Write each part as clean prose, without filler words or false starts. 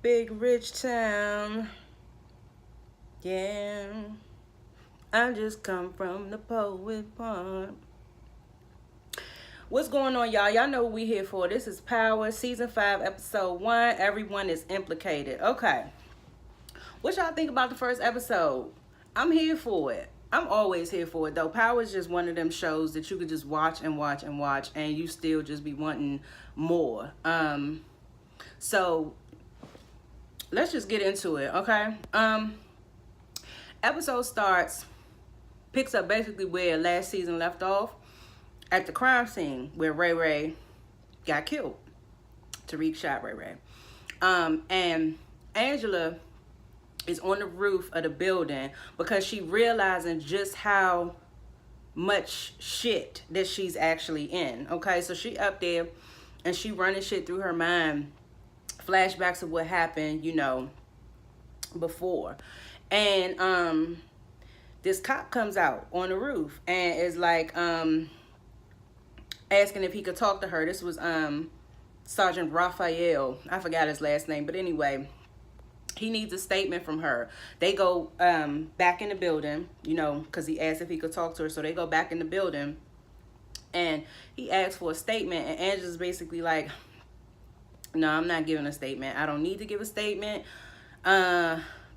Big rich town. Yeah. I just come from the poet part. What's going on, y'all? Y'all know what we here for. This is Power, Season 5, Episode 1. Everyone is implicated. Okay. What y'all think about the first episode? I'm here for it. I'm always here for it, though. Power is just one of them shows that you could just watch and watch and watch, and you still just be wanting more. So let's just get into it, okay? Episode starts, picks up basically where last season left off, at the crime scene where Ray Ray got killed. Tariq shot Ray Ray. And Angela is on the roof of the building because she realizing just how much shit that she's actually in. Okay, so she up there and she running shit through her mind, flashbacks of what happened, before. And this cop comes out on the roof and is like asking if he could talk to her. This was Sergeant Raphael. I forgot his last name, but anyway, he needs a statement from her. They go back in the building, because he asked if he could talk to her. So they go back in the building and he asks for a statement, and Angela's basically like, no, I'm not giving a statement. I don't need to give a statement.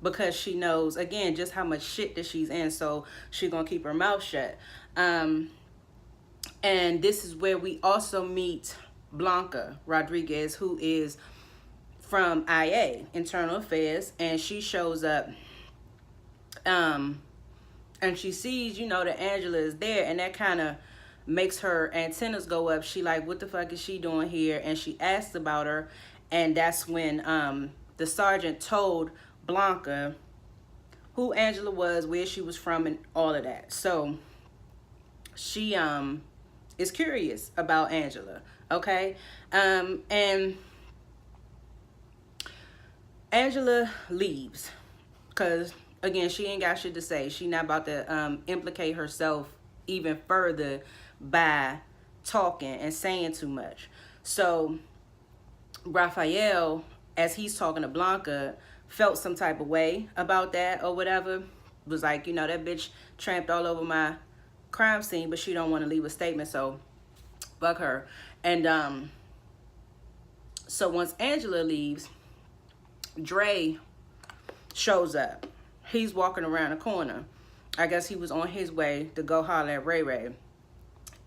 Because she knows, again, just how much shit that she's in, so she's gonna keep her mouth shut. And this is where we also meet Blanca Rodriguez, who is from IA, Internal Affairs, and she shows up, and she sees, that Angela is there, and that kind of makes her antennas go up. She like, what the fuck is she doing here? And she asks about her, and that's when the sergeant told Blanca who Angela was, where she was from, and all of that. So she is curious about Angela, okay? And Angela leaves because, again, she ain't got shit to say. She not about to implicate herself even further by talking and saying too much. So Raphael, as he's talking to Blanca, felt some type of way about that or whatever. Was like, that bitch tramped all over my crime scene, but she don't want to leave a statement, so fuck her. And so once Angela leaves, Dre shows up. He's walking around the corner. I guess he was on his way to go holler at Ray Ray.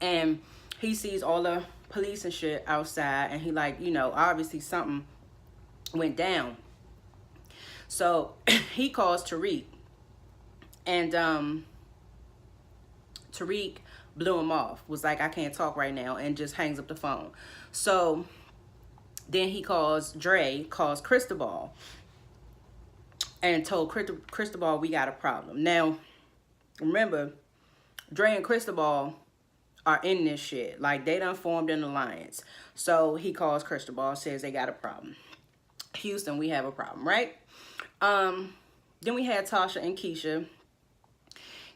And he sees all the police and shit outside, and he like, obviously something went down. So he calls Tariq, and Tariq blew him off, was like, I can't talk right now, and just hangs up the phone. So then he calls Cristobal, and told Cristobal, we got a problem. Now, remember, Dre and Cristobal are in this shit. Like, they done formed an alliance. So he calls Cristobal, says they got a problem. Houston, we have a problem, right? Then we had Tasha and Keisha.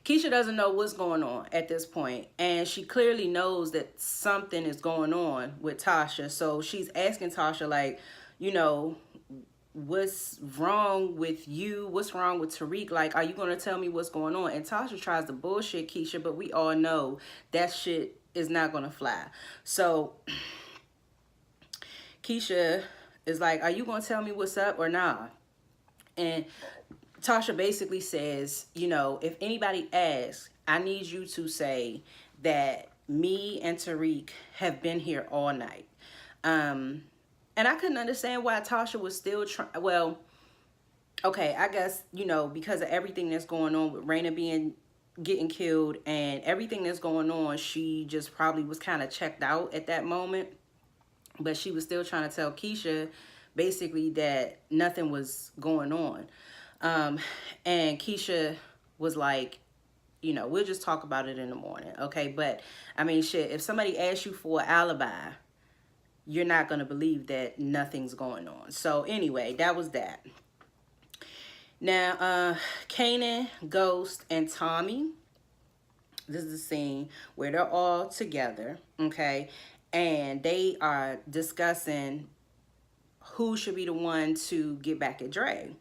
Keisha doesn't know what's going on at this point, and she clearly knows that something is going on with Tasha. So she's asking Tasha, like, what's wrong with you? What's wrong with Tariq? Like, are you going to tell me what's going on? And Tasha tries to bullshit Keisha, but we all know that shit is not going to fly. So Keisha is like, are you going to tell me what's up or not? And Tasha basically says, if anybody asks, I need you to say that me and Tariq have been here all night. And I couldn't understand why Tasha was still trying. Well, okay, I guess, because of everything that's going on with Raina getting killed and everything that's going on, she just probably was kind of checked out at that moment. But she was still trying to tell Keisha basically that nothing was going on. And Keisha was like, we'll just talk about it in the morning, okay? But, I mean, shit, if somebody asks you for an alibi, you're not going to believe that nothing's going on. So, anyway, that was that. Now, Kanan, Ghost, and Tommy, this is the scene where they're all together, okay? And they are discussing who should be the one to get back at Dre.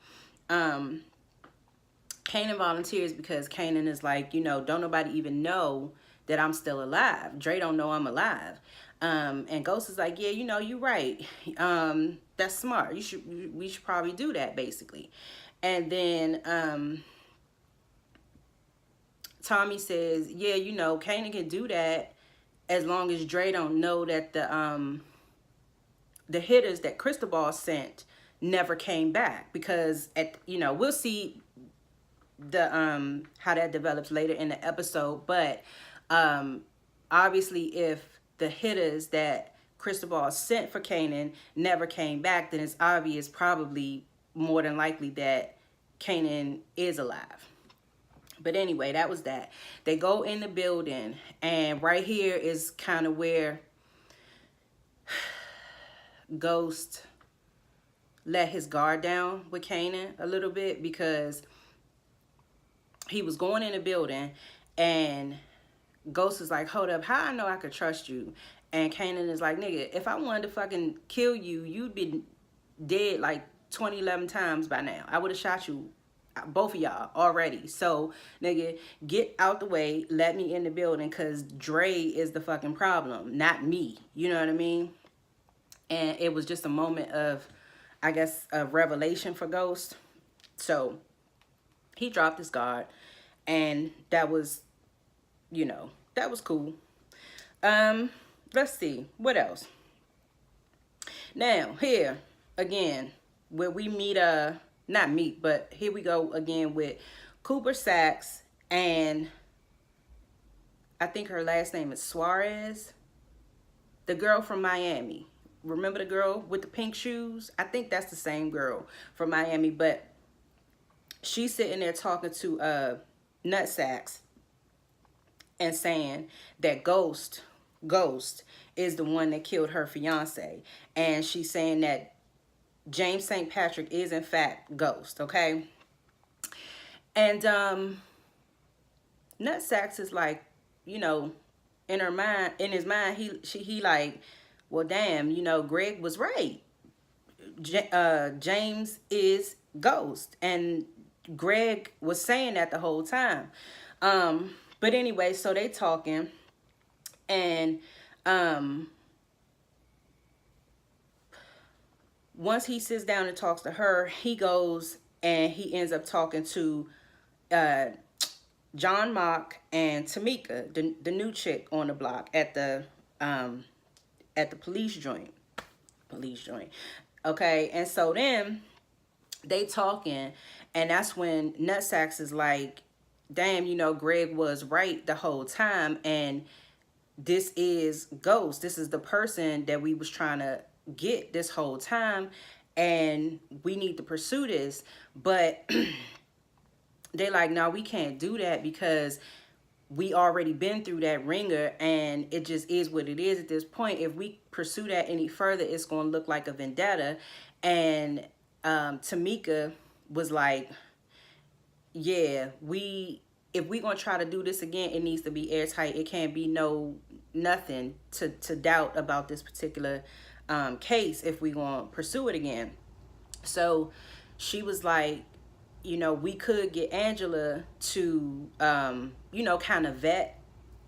Kanan volunteers because Kanan is like, don't nobody even know that I'm still alive. Dre don't know I'm alive. And Ghost is like, yeah, you're right. That's smart. We should probably do that, basically. And then Tommy says, yeah, Kanan can do that as long as Dre don't know that the hitters that Cristobal sent never came back, because we'll see the how that develops later in the episode, but obviously if the hitters that Cristobal sent for Kanan never came back, then it's obvious, probably more than likely, that Kanan is alive. But anyway, that was that. They go in the building, and right here is kind of where Ghost let his guard down with Kanan a little bit, because he was going in the building and Ghost is like, hold up, how I know I could trust you? And Kanan is like, nigga, if I wanted to fucking kill you, you'd be dead like 11 times by now. I would have shot you, both of y'all, already. So, nigga, get out the way, let me in the building, because Dre is the fucking problem, not me. You know what I mean? And it was just a moment of, I guess, a revelation for Ghost. So he dropped his guard, and that was, that was cool. Let's see, what else? Now, here, again, where we meet, not meet, but here we go again with Cooper Saxe, and I think her last name is Suarez, the girl from Miami. Remember the girl with the pink shoes? I think that's the same girl from Miami, but she's sitting there talking to Nutsax and saying that Ghost is the one that killed her fiance. And she's saying that James St. Patrick is in fact Ghost, okay? And Nutsax is like, in his mind, he like, well, damn, Greg was right. James is Ghost. And Greg was saying that the whole time. But anyway, so they talking. And once he sits down and talks to her, he goes and he ends up talking to John Mock and Tamika, the new chick on the block at the police joint. Okay, and so then they talking, and that's when Nutsax is like, damn, Greg was right the whole time, and this is Ghost. This is the person that we was trying to get this whole time, and we need to pursue this. But they like, no, we can't do that, because we already been through that ringer, and it just is what it is at this point. If we pursue that any further, it's going to look like a vendetta. And Tamika was like, yeah, if we going to try to do this again, it needs to be airtight. It can't be nothing to doubt about this particular case if we going to pursue it again. So she was like, we could get Angela to, kind of vet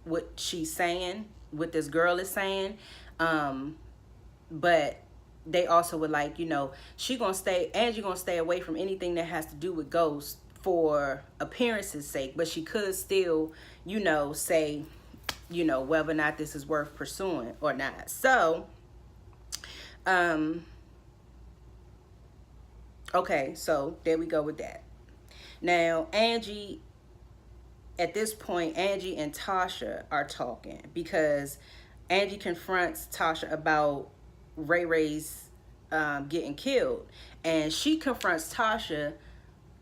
what she's saying, what this girl is saying. But they also would like, Angie gonna stay away from anything that has to do with Ghost for appearance's sake. But she could still, say, whether or not this is worth pursuing or not. So, okay, so there we go with that. Now, Angie, at this point, Angie and Tasha are talking, because Angie confronts Tasha about Ray Ray's getting killed. And she confronts Tasha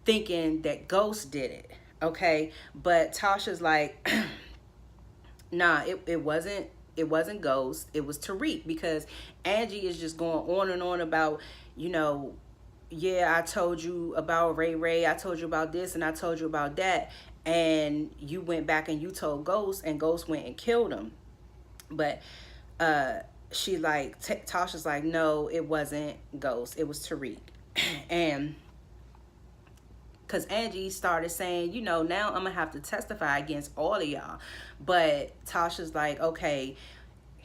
thinking that Ghost did it, okay? But Tasha's like, nah, it wasn't Ghost. It was Tariq, because Angie is just going on and on about, yeah, I told you about Ray, I told you about this, and I told you about that, and you went back and you told Ghost, and Ghost went and killed him. But she like, Tasha's like, no, it wasn't Ghost, it was Tariq. And because Angie started saying, you know, now I'm gonna have to testify against all of y'all. But Tasha's like, okay,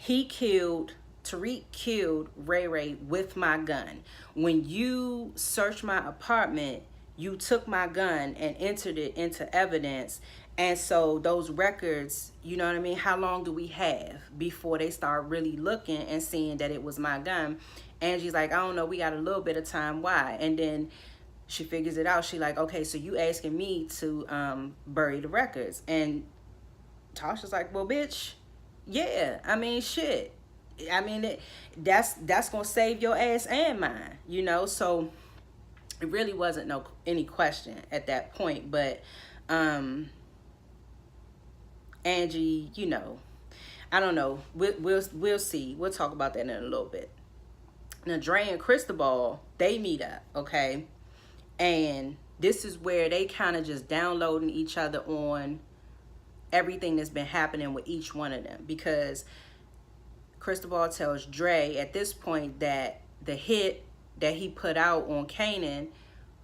Tariq killed Ray Ray with my gun. When you searched my apartment, you took my gun and entered it into evidence. And so those records, you know what I mean? How long do we have before they start really looking and seeing that it was my gun? Angie's like, I don't know, we got a little bit of time. Why? And then she figures it out. She like, okay, so you asking me to bury the records. And Tasha's like, well, bitch, yeah, I mean, shit. I mean, that's gonna save your ass and mine, you know. So it really wasn't any question at that point. But Angie, you know, I don't know. We'll see. We'll talk about that in a little bit. Now, Dre and Cristobal, they meet up, okay, and this is where they kind of just downloading each other on everything that's been happening with each one of them, because Cristobal tells Dre at this point that the hit that he put out on Kanan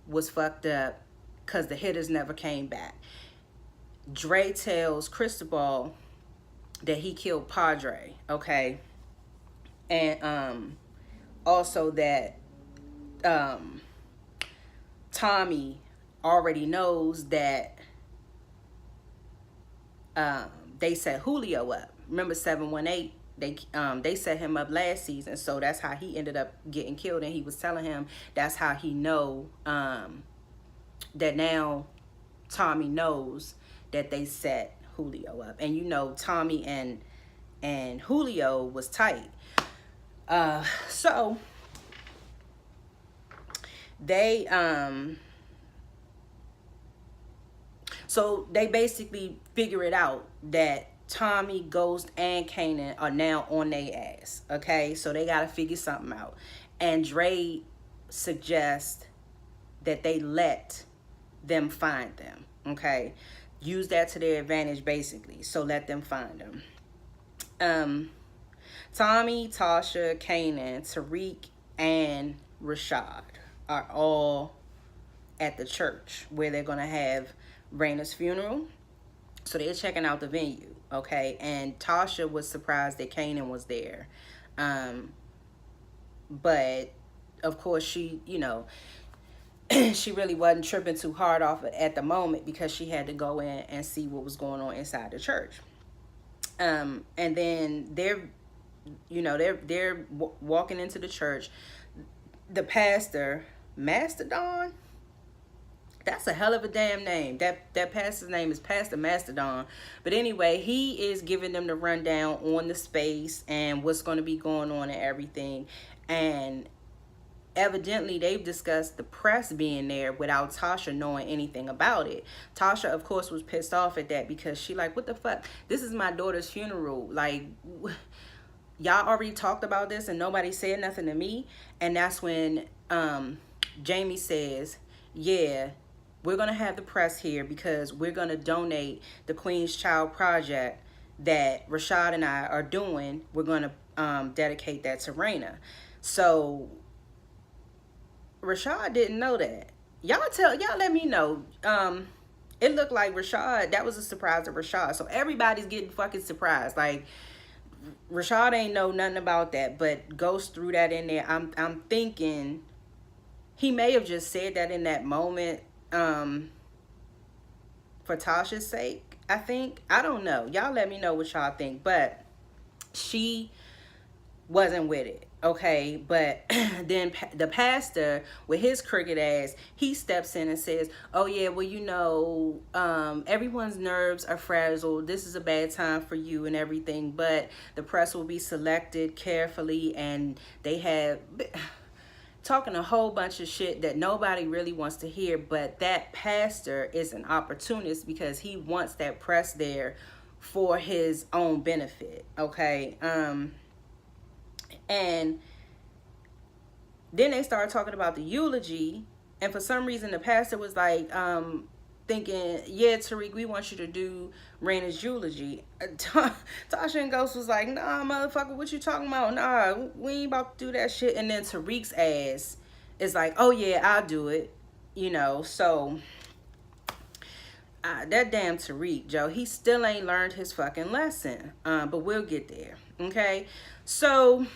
was fucked up because the hitters never came back. Dre tells Cristobal that he killed Padre, okay, and also that Tommy already knows that they set Julio up. Remember 718? They set him up last season, so that's how he ended up getting killed. And he was telling him that's how he know that now Tommy knows that they set Julio up. And you know, Tommy and Julio was tight. So they basically figure it out that Tommy, Ghost, and Kanan are now on their ass. Okay, so they gotta figure something out. And Dre suggests that they let them find them. Okay, use that to their advantage, basically. So let them find them. Tommy, Tasha, Kanan, Tariq, and Rashad are all at the church where they're gonna have Raina's funeral. So they're checking out the venue, okay? And Tasha was surprised that Kanan was there. But, of course, she, you know, she really wasn't tripping too hard off it at the moment because she had to go in and see what was going on inside the church. And then they're walking into the church. The pastor, Mastodon, that's a hell of a damn name. That pastor's name is Pastor Mastodon. But anyway, he is giving them the rundown on the space and what's going to be going on and everything. And evidently, they've discussed the press being there without Tasha knowing anything about it. Tasha, of course, was pissed off at that because she like, what the fuck? This is my daughter's funeral. Like, y'all already talked about this and nobody said nothing to me. And that's when Jamie says, yeah, we're going to have the press here because we're going to donate the Queen's Child Project that Rashad and I are doing. We're going to dedicate that to Raina. So Rashad didn't know that. Y'all let me know. It looked like Rashad, that was a surprise to Rashad. So everybody's getting fucking surprised. Like, Rashad ain't know nothing about that, but Ghost threw that in there. I'm thinking he may have just said that in that moment for Tasha's sake, I think. I don't know. Y'all let me know what y'all think. But she wasn't with it, okay? But then the pastor, with his crooked ass, he steps in and says, oh yeah, well, you know, everyone's nerves are frazzled. This is a bad time for you and everything, but the press will be selected carefully, and they have talking a whole bunch of shit that nobody really wants to hear. But that pastor is an opportunist because he wants that press there for his own benefit, okay? And then they started talking about the eulogy, and for some reason the pastor was like, thinking, yeah, Tariq, we want you to do Raina's eulogy. Tasha and Ghost was like, nah, motherfucker, what you talking about? Nah, we ain't about to do that shit. And then Tariq's ass is like, oh yeah, I'll do it. You know, so that damn Tariq, Joe, he still ain't learned his fucking lesson. But we'll get there. Okay, so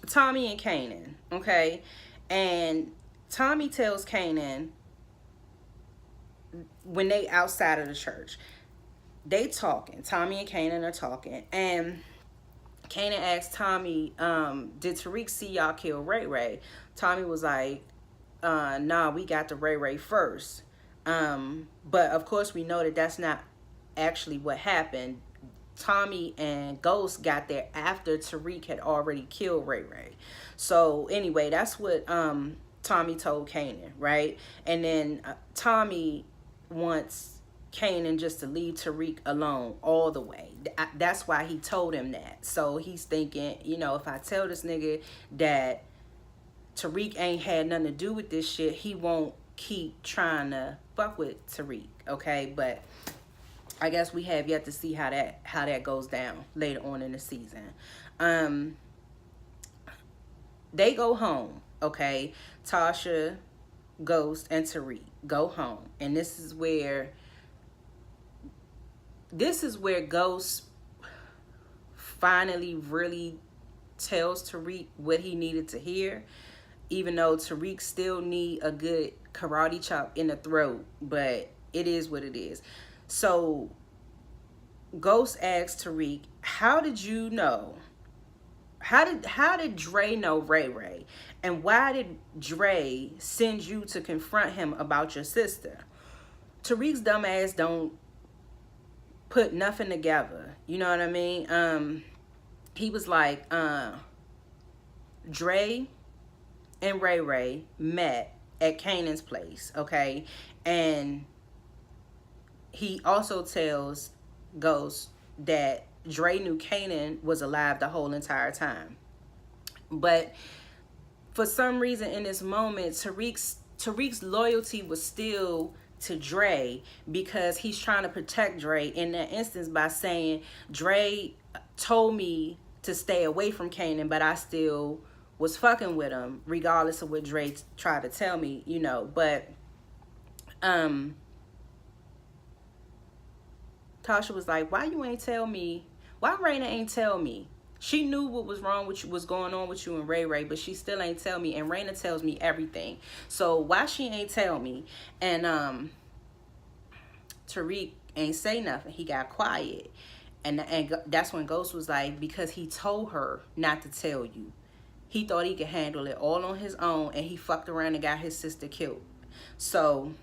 Tommy and Kanan, okay, and Tommy tells Kanan when they outside of the church, they talking. Tommy and Kanan are talking, and Kanan asked Tommy, "Did Tariq see y'all kill Ray Ray?" Tommy was like, "Nah, we got the Ray Ray first." But of course, we know that that's not actually what happened. Tommy and Ghost got there after Tariq had already killed Ray Ray. So anyway, that's what Tommy told Kanan, right? And then Tommy wants Kanan just to leave Tariq alone all the way. That's why he told him that. So he's thinking, you know, if I tell this nigga that Tariq ain't had nothing to do with this shit, he won't keep trying to fuck with Tariq, okay? But I guess we have yet to see how that goes down later on in the season. They go home, okay? Tasha, Ghost, and Tariq go home, and this is where Ghost finally really tells Tariq what he needed to hear, even though Tariq still need a good karate chop in the throat, but it is what it is. So Ghost asks Tariq, how did you know? How did Dre know Ray Ray? And why did Dre send you to confront him about your sister? Tariq's dumb ass don't put nothing together. You know what I mean? He was like, Dre and Ray Ray met at Kanan's place, okay? And he also tells Ghost that Dre knew Kanan was alive the whole entire time. But for some reason in this moment, Tariq's loyalty was still to Dre, because he's trying to protect Dre in that instance by saying, Dre told me to stay away from Kanan, but I still was fucking with him regardless of what Dre tried to tell me, you know. But Tasha was like, why you ain't tell me? Why Raina ain't tell me? She knew what was wrong with you, was going on with you and Ray Ray, but she still ain't tell me. And Raina tells me everything. So why she ain't tell me? And Tariq ain't say nothing. He got quiet. And that's when Ghost was like, because he told her not to tell you. He thought he could handle it all on his own, and he fucked around and got his sister killed. So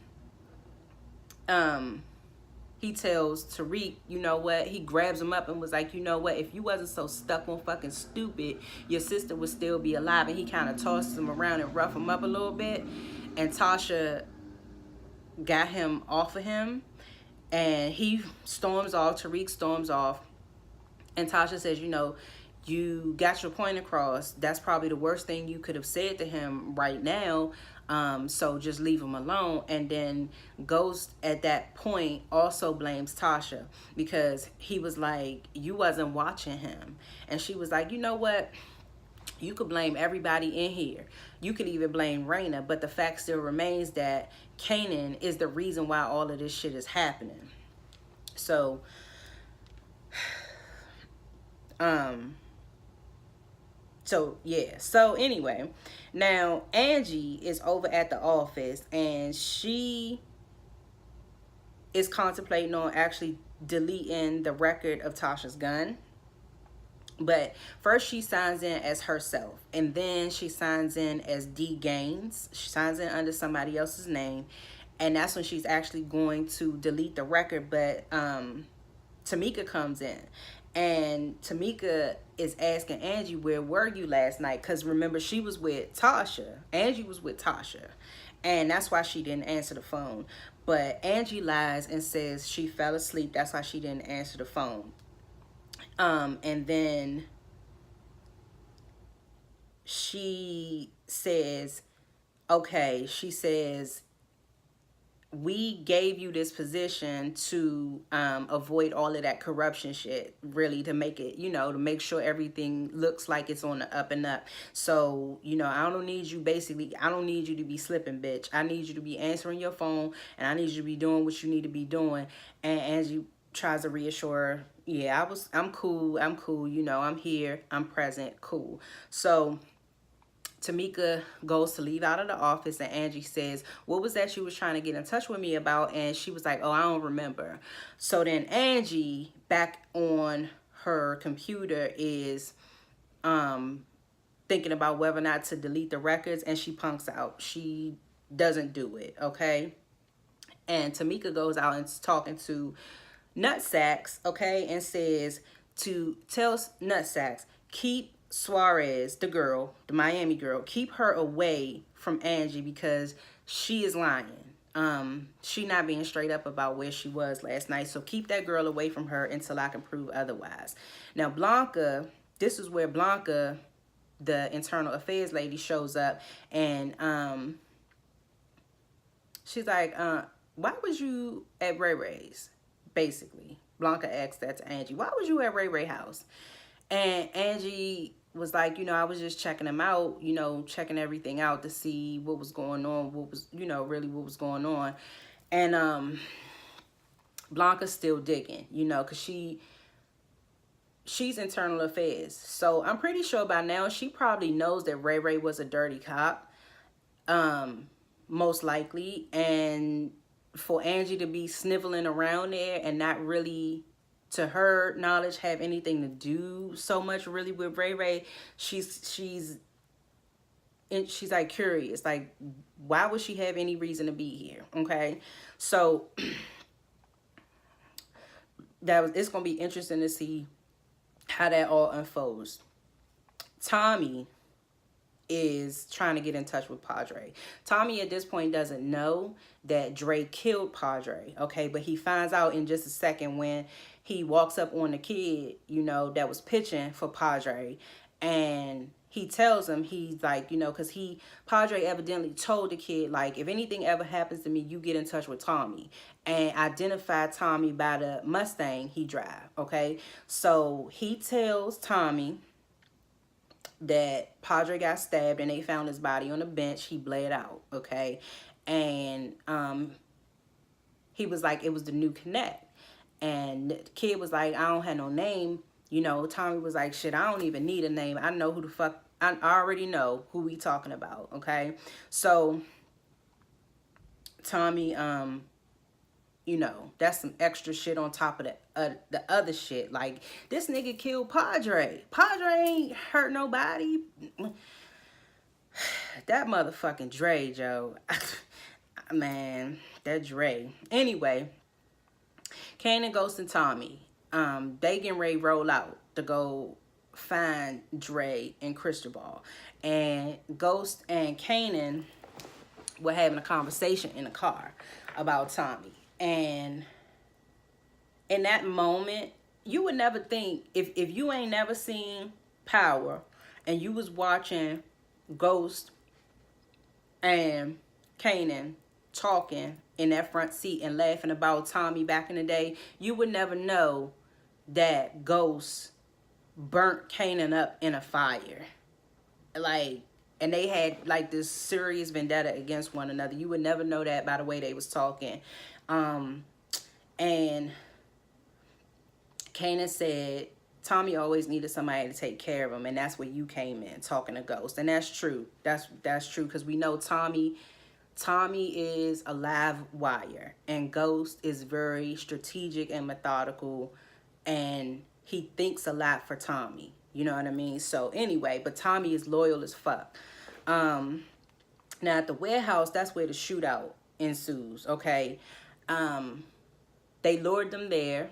he tells Tariq, you know what? He grabs him up and was like, you know what? If you wasn't so stuck on fucking stupid, your sister would still be alive. And he kind of tosses him around and rough him up a little bit. And Tasha got him off of him. And he storms off. Tariq storms off. And Tasha says, you know, you got your point across. That's probably the worst thing you could have said to him right now. So just leave him alone. And then Ghost at that point also blames Tasha, because he was like, you wasn't watching him. And she was like, you know what? You could blame everybody in here. You could even blame Raina. But the fact still remains that Kanan is the reason why all of this shit is happening. So, so anyway, now Angie is over at the office, and she is contemplating on actually deleting the record of Tasha's gun. But first she signs in as herself, and then she signs in as D Gaines. She signs in under somebody else's name, and that's when she's actually going to delete the record. But Tamika comes in, and Tamika is asking Angie, where were you last night? Because remember, she was with Tasha. Angie was with Tasha, and that's why she didn't answer the phone. But Angie lies and says she fell asleep. That's why she didn't answer the phone. And then she says, okay, she says, we gave you this position to avoid all of that corruption shit, really, to make it, to make sure everything looks like it's on the up and up. So, I don't need you, basically, I don't need you to be slipping, bitch. I need you to be answering your phone, and I need you to be doing what you need to be doing. And Angie tries to reassure her, yeah, I'm cool, I'm here, I'm present, cool. So Tamika goes to leave out of the office, and Angie says, what was that you was trying to get in touch with me about? And she was like, oh, I don't remember. So then Angie, back on her computer, is thinking about whether or not to delete the records, and she punks out. She doesn't do it, okay? And Tamika goes out and is talking to Nutsacks, okay, and says to tell Nutsacks, keep Suarez, the girl, the Miami girl, keep her away from Angie because she is lying. She not being straight up about where she was last night. So keep that girl away from her until I can prove otherwise. Now, Blanca, this is where Blanca, the internal affairs lady, shows up, and she's like, why was you at Ray Ray's? Basically, Blanca asked that to Angie. Why was you at Ray Ray house? And Angie was like, I was just checking him out, checking everything out to see what was going on, what was, really what was going on. And Blanca's still digging, because she's internal affairs. So I'm pretty sure by now she probably knows that Ray Ray was a dirty cop, most likely. And for Angie to be sniveling around there and not really, to her knowledge, have anything to do so much really with Ray Ray, she's like curious, like, why would she have any reason to be here? Okay, so it's gonna be interesting to see how that all unfolds. Tommy is trying to get in touch with Padre. Tommy at this point doesn't know that Dre killed Padre, okay? But he finds out in just a second when he walks up on the kid, that was pitching for Padre. And he tells him, he's like, because Padre evidently told the kid, like, if anything ever happens to me, you get in touch with Tommy. And identified Tommy by the Mustang he drive, okay? So he tells Tommy that Padre got stabbed and they found his body on the bench. He bled out, okay? And he was like, it was the new Connect. And the kid was like, I don't have no name. Tommy was like, shit, I don't even need a name. I know who the fuck, I already know who we talking about, okay? So Tommy, that's some extra shit on top of the other shit. Like, this nigga killed Padre. Padre ain't hurt nobody. That motherfucking Dre, Joe. Man, that Dre. Anyway, Kanan, Ghost, and Tommy, they getting ready to roll out to go find Dre and Cristobal. And Ghost and Kanan were having a conversation in the car about Tommy. And in that moment, you would never think, if you ain't never seen Power and you was watching Ghost and Kanan talking in that front seat and laughing about Tommy back in the day, you would never know that Ghost burnt Kanan up in a fire. Like, and they had like this serious vendetta against one another. You would never know that by the way they was talking. And Kanan said Tommy always needed somebody to take care of him, and that's where you came in talking to Ghost. And that's true. That's true, because we know Tommy is a live wire, and Ghost is very strategic and methodical, and he thinks a lot for Tommy. You know what I mean? So anyway, but Tommy is loyal as fuck. Now at the warehouse, that's where the shootout ensues, okay? They lured them there.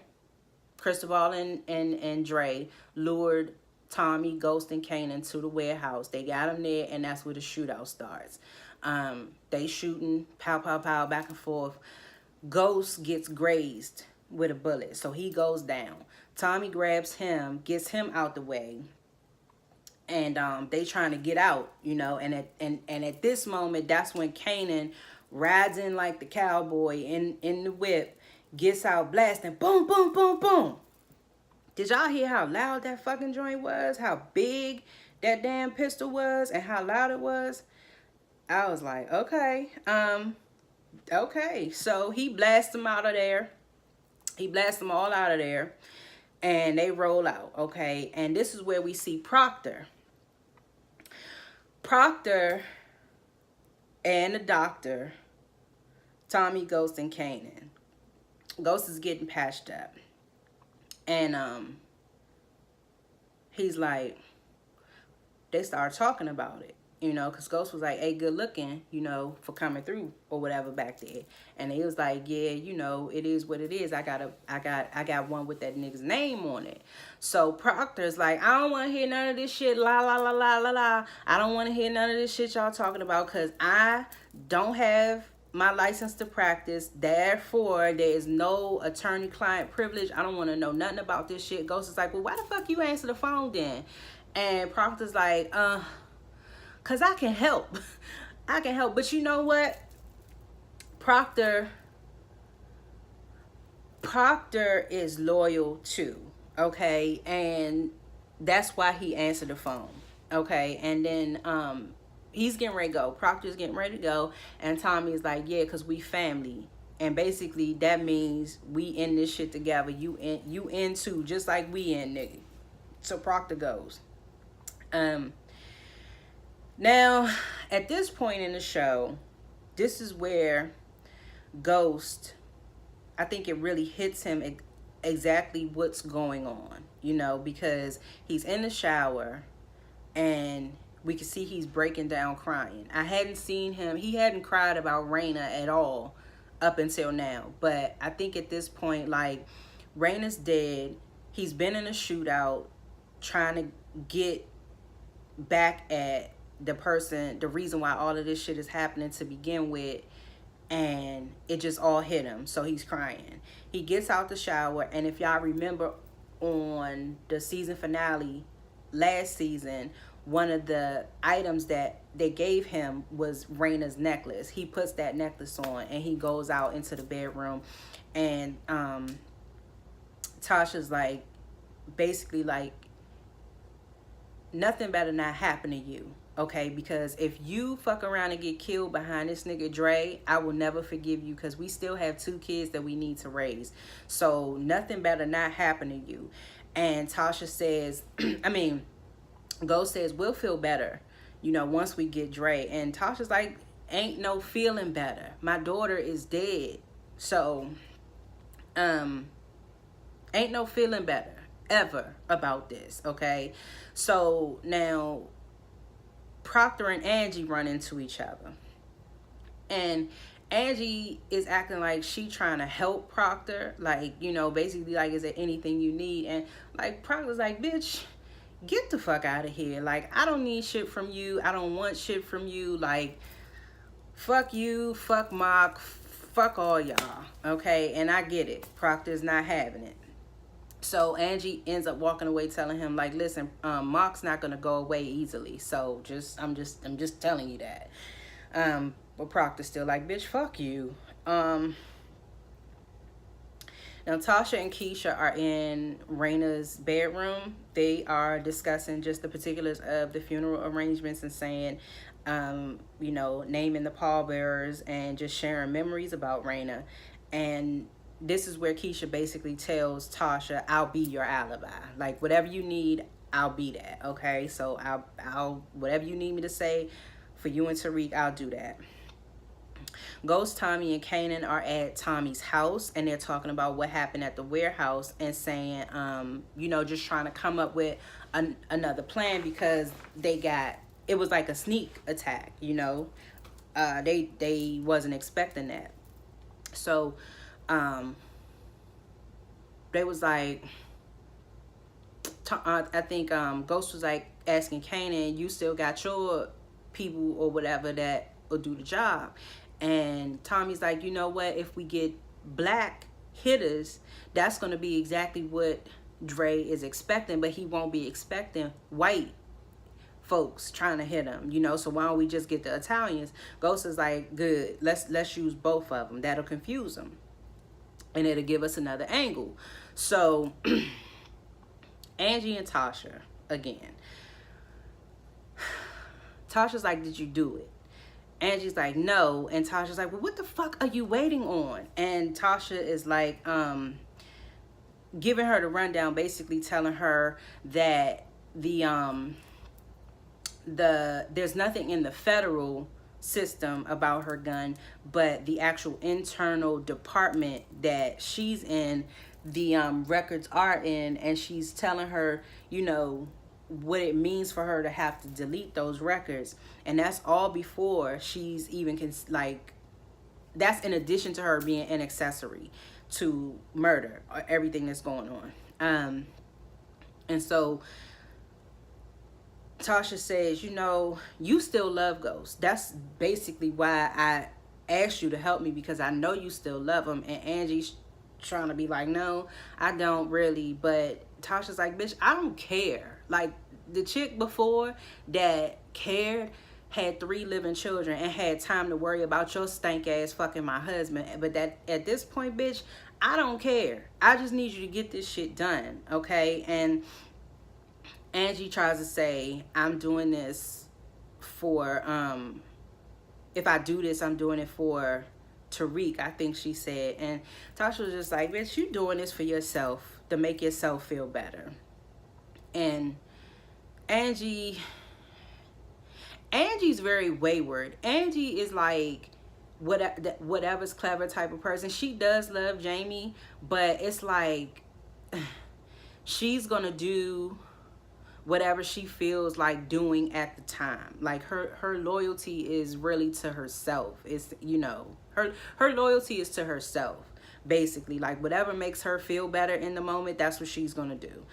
Cristobal and Dre lured Tommy, Ghost, and Kanan to the warehouse. They got them there, and that's where the shootout starts. They shooting, pow, pow, pow, back and forth. Ghost gets grazed with a bullet, so he goes down. Tommy grabs him, gets him out the way, and they trying to get out, and at this moment, that's when Kanan rides in like the cowboy in the whip, gets out blasting, boom, boom, boom, boom. Did y'all hear how loud that fucking joint was? How big that damn pistol was and how loud it was? I was like, okay, okay. So he blasts them out of there. He blasts them all out of there. And they roll out, okay? And this is where we see Proctor. Proctor and the doctor, Tommy, Ghost, and Kanan. Ghost is getting patched up. And he's like, they start talking about it, you know, because Ghost was like, hey, good looking, you know, for coming through or whatever back there. And he was like, yeah, you know, it is what it is. I got one with that nigga's name on it. So Proctor's like, I don't want to hear none of this shit, la, la, la, la, la, la. I don't want to hear none of this shit y'all talking about because I don't have my license to practice. Therefore, there is no attorney-client privilege. I don't want to know nothing about this shit. Ghost is like, well, why the fuck you answer the phone then? And Proctor's like, because I can help. I can help. But you know what? Proctor is loyal too, okay? And that's why he answered the phone, okay? And then he's getting ready to go. Proctor's getting ready to go. And Tommy is like, yeah, because we family. And basically that means we in this shit together. You in too, just like we in, nigga. So Proctor goes. Now, at this point in the show, this is where Ghost, I think it really hits him exactly what's going on, you know, because he's in the shower and we can see he's breaking down crying. I hadn't seen him, he hadn't cried about Raina at all up until now, but I think at this point, like, Raina's dead. He's been in a shootout trying to get back at the person, the reason why all of this shit is happening to begin with, and it just all hit him. So he's crying. He gets out the shower, and if y'all remember on the season finale last season, one of the items that they gave him was Raina's necklace. He puts that necklace on and he goes out into the bedroom, and Tasha's like, basically like, nothing better not happen to you, okay? Because if you fuck around and get killed behind this nigga Dre, I will never forgive you, because we still have 2 kids that we need to raise. So nothing better not happen to you. And Tasha says, Ghost says, we'll feel better, you know, once we get Dre. And Tasha's like, ain't no feeling better. My daughter is dead. So, ain't no feeling better ever about this, okay? So now Proctor and Angie run into each other, and Angie is acting like she trying to help Proctor, like, you know, basically like, is there anything you need? And like Proctor's like, bitch, get the fuck out of here. Like, I don't need shit from you. I don't want shit from you. Like, fuck you, fuck Mock, fuck all y'all, okay? And I get it. Proctor's not having it. So Angie ends up walking away telling him, like, listen, Mock's not gonna go away easily. So I'm just telling you that. But Proctor's still like, bitch, fuck you. Now Tasha and Keisha are in Raina's bedroom. They are discussing just the particulars of the funeral arrangements and saying, you know, naming the pallbearers and just sharing memories about Raina. And this is where Keisha basically tells Tasha, I'll be your alibi. Like, whatever you need, I'll be that, okay? So I'll whatever you need me to say for you and Tariq, I'll do that. Ghost, Tommy, and Kanan are at Tommy's house, and they're talking about what happened at the warehouse and saying, you know, just trying to come up with another plan, because it was like a sneak attack, you know? They wasn't expecting that. So they was like, I think Ghost was like asking Kanan, you still got your people or whatever that will do the job? And Tommy's like, you know what, if we get black hitters, that's going to be exactly what Dre is expecting, but he won't be expecting white folks trying to hit him, you know, so why don't we just get the Italians? Ghost is like, good, let's use both of them. That'll confuse them, and it'll give us another angle. So Angie and Tasha again. Tasha's like, did you do it? Angie's like, no. And Tasha's like, well, what the fuck are you waiting on? And Tasha is like, giving her the rundown, basically telling her that there's nothing in the federal system about her gun, but the actual internal department that she's in, the records are in, and she's telling her, you know, what it means for her to have to delete those records. And that's all before she's even that's in addition to her being an accessory to murder or everything that's going on. And so Tasha says, you know, you still love Ghost. That's basically why I asked you to help me, because I know you still love him. And Angie's trying to be like, no, I don't really. But Tasha's like, bitch, I don't care. Like, the chick before that cared had 3 living children and had time to worry about your stank ass fucking my husband. But that at this point, bitch, I don't care. I just need you to get this shit done, okay? And Angie tries to say, I'm doing this for, if I do this, I'm doing it for Tariq, I think she said. And Tasha was just like, bitch, you doing this for yourself, to make yourself feel better. And Angie's very wayward. Angie is like, whatever's clever type of person. She does love Jamie, but it's like she's gonna do whatever she feels like doing at the time. Like her loyalty is really to herself. It's, you know, her loyalty is to herself, basically. Like, whatever makes her feel better in the moment, that's what she's gonna do.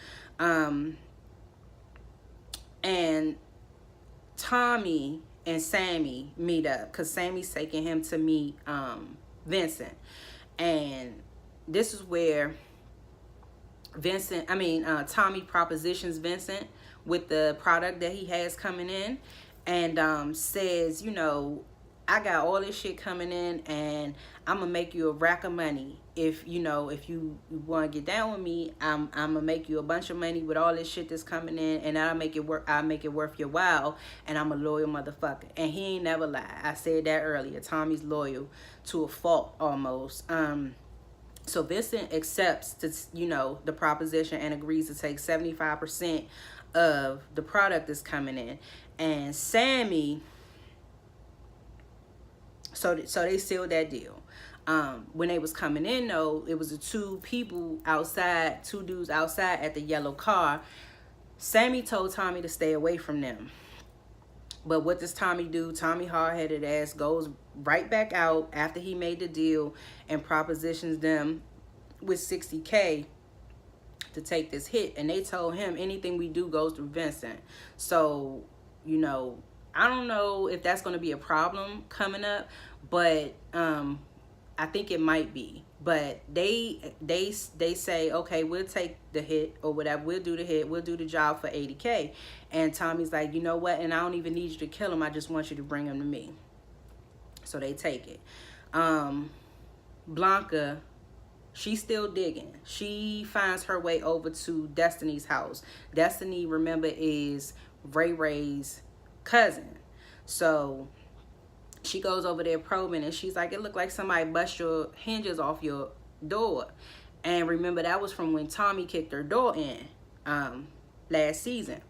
And Tommy and Sammy meet up, because Sammy's taking him to meet Vincent. And this is where Tommy propositions Vincent with the product that he has coming in, and says, you know, I got all this shit coming in, and I'm gonna make you a rack of money. If you want to get down with me, I'm gonna make you a bunch of money with all this shit that's coming in, and I'll make it worth your while. And I'm a loyal motherfucker. And he ain't never lied. I said that earlier. Tommy's loyal to a fault almost. So Vincent accepts the proposition and agrees to take 75% of the product that's coming in. And Sammy, so they sealed that deal. When they was coming in, though, it was the 2 dudes outside at the yellow car. Sammy told Tommy to stay away from them. But what does Tommy do? Tommy, hard-headed ass, goes right back out after he made the deal and propositions them with $60K to take this hit. And they told him anything we do goes through Vincent. So, you know, I don't know if that's going to be a problem coming up, but I think it might be. But they say, okay, we'll take the hit or whatever. We'll do the hit. We'll do the job for $80K. And Tommy's like, you know what? And I don't even need you to kill him. I just want you to bring him to me. So they take it. Blanca, she's still digging. She finds her way over to Destiny's house. Destiny, remember, is Ray Ray's cousin. So she goes over there probing, and she's like, it looked like somebody bust your hinges off your door. And remember, that was from when Tommy kicked her door in last season.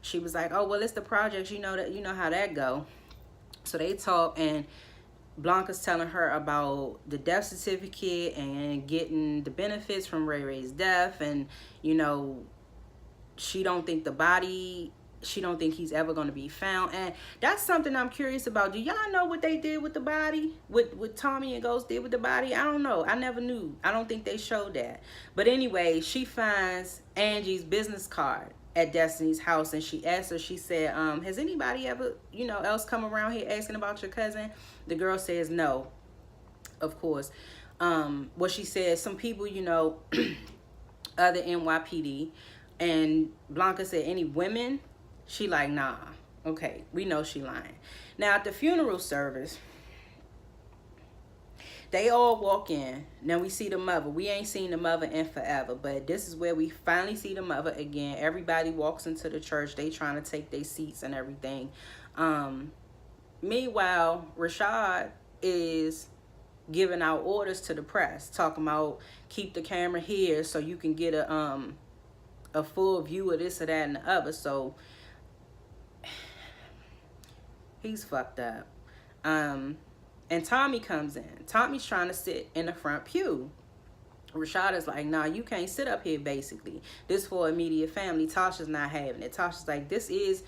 She was like, oh, well, it's the projects, you know how that go. So they talk, and Blanca's telling her about the death certificate and getting the benefits from Ray Ray's death. And, you know, she don't think he's ever going to be found. And that's something I'm curious about. Do y'all know what they did with the body? What Tommy and Ghost did with the body? I don't know. I never knew. I don't think they showed that. But anyway, she finds Angie's business card at Destiny's house, and she asked her, she said, has anybody ever, else come around here asking about your cousin? The girl says no, of course. What she said, some people, other NYPD. And Blanca said, any women? She like, nah. Okay, we know she lying. Now at the funeral service, they all walk in. Now we see the mother. We ain't seen the mother in forever, but this is where we finally see the mother again. Everybody walks into the church. They trying to take their seats and everything. Meanwhile, Rashad is giving out orders to the press, talking about keep the camera here so you can get a full view of this or that and the other. So he's fucked up. And Tommy comes in. Tommy's trying to sit in the front pew. Rashad is like, nah, you can't sit up here, basically. This for immediate family. Tasha's not having it. Tasha's like, this is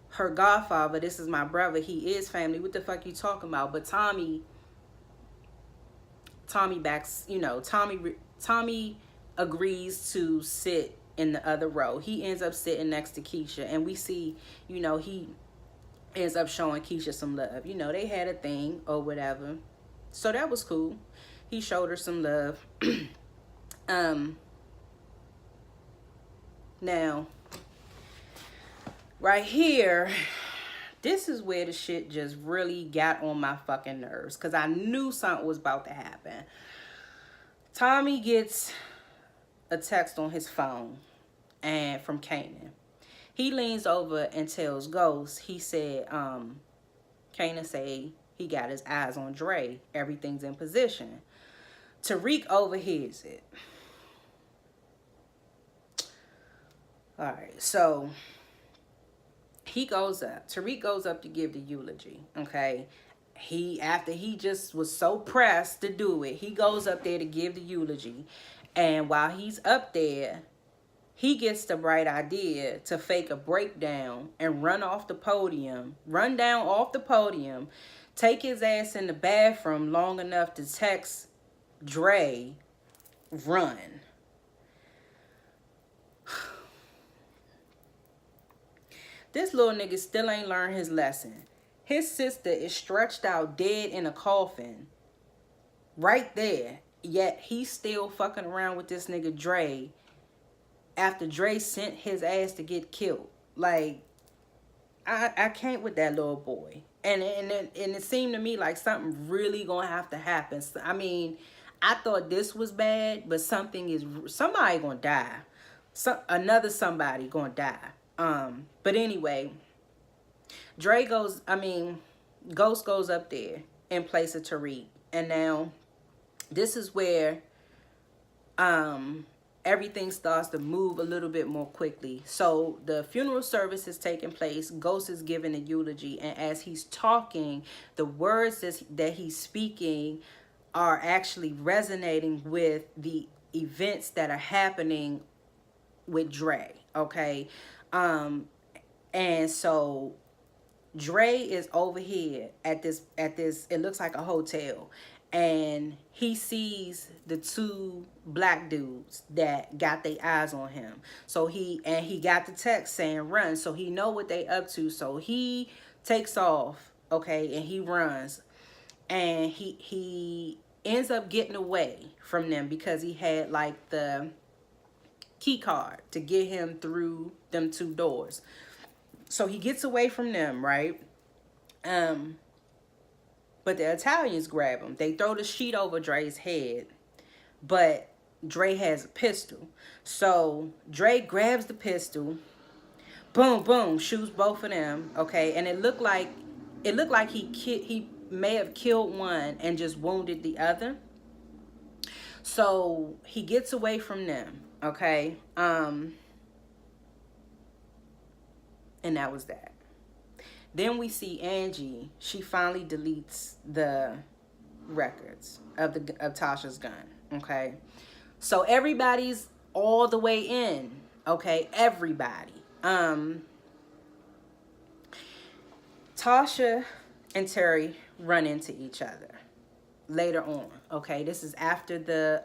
her godfather. This is my brother. He is family. What the fuck you talking about? But Tommy backs, Tommy agrees to sit in the other row. He ends up sitting next to Keisha. And we see, he ends up showing Keisha some love. They had a thing or whatever. So that was cool. He showed her some love. Now, right here, this is where the shit just really got on my fucking nerves. Because I knew something was about to happen. Tommy gets a text on his phone and from Kanan. He leans over and tells Ghost, he said, Kanan say he got his eyes on Dre. Everything's in position. Tariq overhears it. Alright, so he goes up. Tariq goes up to give the eulogy, okay? After he just was so pressed to do it, he goes up there to give the eulogy. And while he's up there, he gets the bright idea to fake a breakdown and run down off the podium, take his ass in the bathroom long enough to text Dre, run. This little nigga still ain't learned his lesson. His sister is stretched out dead in a coffin right there, yet he's still fucking around with this nigga Dre after Dre sent his ass to get killed. Like, I can't with that little boy. And it seemed to me like something really gonna have to happen. I mean, I thought this was bad, but somebody gonna die. Another somebody gonna die. But anyway, Ghost goes up there in place of Tariq. And now, this is where everything starts to move a little bit more quickly. So the funeral service is taking place. Ghost is giving a eulogy. And as he's talking, the words that he's speaking are actually resonating with the events that are happening with Dre. Okay. And so Dre is over here at this, it looks like a hotel. And he sees the two black dudes that got their eyes on him. So he got the text saying run. So he know what they up to. So he takes off, okay, and he runs. And he ends up getting away from them because he had like the key card to get him through them two doors. So he gets away from them, right? But the Italians grab him. They throw the sheet over Dre's head. But Dre has a pistol. So Dre grabs the pistol. Boom, boom. Shoots both of them. Okay. And it looked like he may have killed one and just wounded the other. So he gets away from them. Okay. And that was that. Then we see Angie. She finally deletes the records of Tasha's gun. Okay. So everybody's all the way in. Okay. Everybody. Tasha and Terry run into each other later on. Okay. This is after the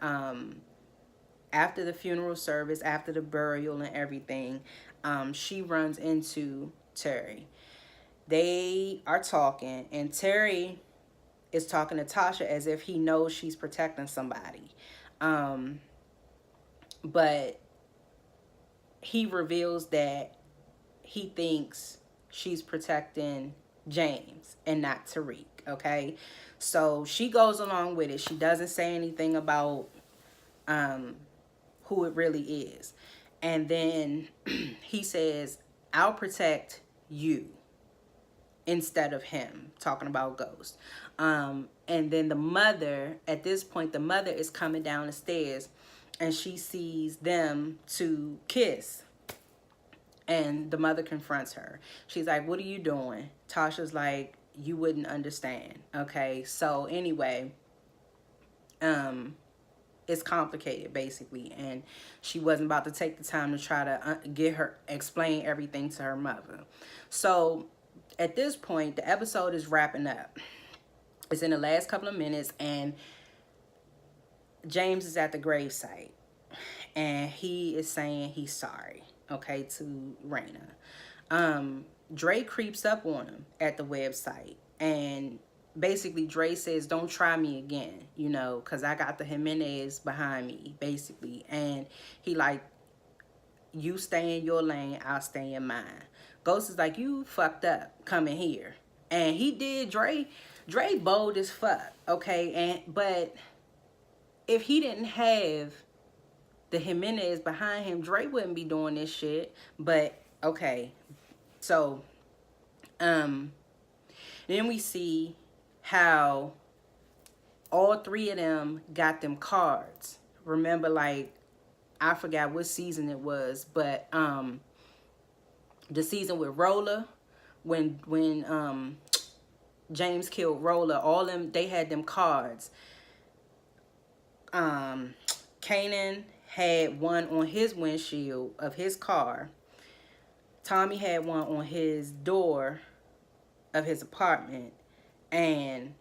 funeral service, after the burial and everything. She runs into Terry. They are talking, and Terry is talking to Tasha as if he knows she's protecting somebody. But he reveals that he thinks she's protecting James and not Tariq, okay? So she goes along with it. She doesn't say anything about who it really is. And then he says, I'll protect you instead of him, talking about Ghost. And then the mother, at this point, the mother is coming down the stairs and she sees them to kiss. And the mother confronts her. She's like, what are you doing? Tasha's like, you wouldn't understand. Okay, so anyway, it's complicated basically, and she wasn't about to take the time to try to explain everything to her mother. So at this point, the episode is wrapping up. It's in the last couple of minutes, and James is at the gravesite, and he is saying he's sorry, okay, to Raina. Dre creeps up on him at the website, and basically Dre says, don't try me again, you know, because I got the Jimenez behind me, basically. And he like, you stay in your lane, I'll stay in mine. Ghost is like, you fucked up coming here. And he did. Dre bold as fuck, okay? But if he didn't have the Jimenez behind him, Dre wouldn't be doing this shit. But okay, so then we see how all three of them got them cards. Remember, like, I forgot what season it was, but the season with Roller, when James killed Roller, all them, they had them cards. Kanan had one on his windshield of his car. Tommy had one on his door of his apartment. And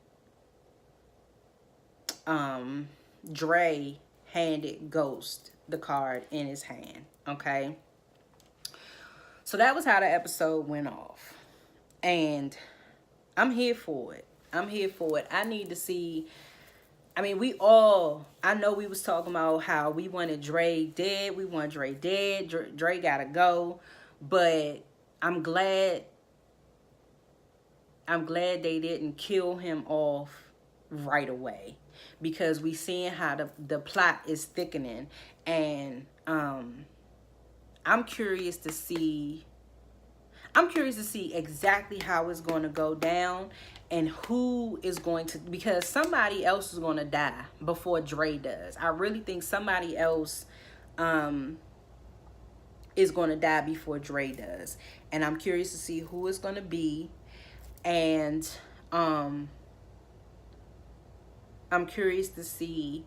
Dre handed Ghost the card in his hand, okay? So that was how the episode went off. And I'm here for it. I'm here for it. I need to see, I mean, I know we was talking about how we wanted Dre dead. We want Dre dead. Dre gotta go. But I'm glad they didn't kill him off right away, because we seeing how the plot is thickening, and I'm curious to see exactly how it's going to go down, and who is going to, because somebody else is going to die before Dre does. I really think somebody else is going to die before Dre does, and I'm curious to see who it's going to be. And I'm curious to see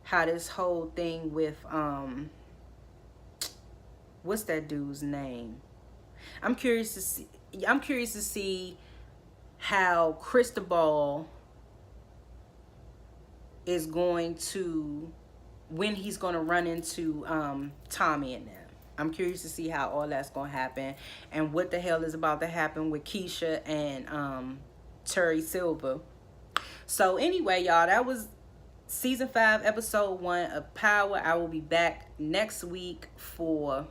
how this whole thing with what's that dude's name? I'm curious to see how Cristobal is going to, when he's going to run into Tommy and them. I'm curious to see how all that's going to happen, and what the hell is about to happen with Keisha and Terry Silver. So anyway, y'all, that was season 5, episode 1 of Power. I will be back next week for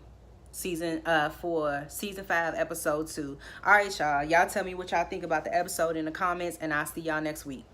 season 5, episode 2. All right, y'all. Y'all tell me what y'all think about the episode in the comments, and I'll see y'all next week.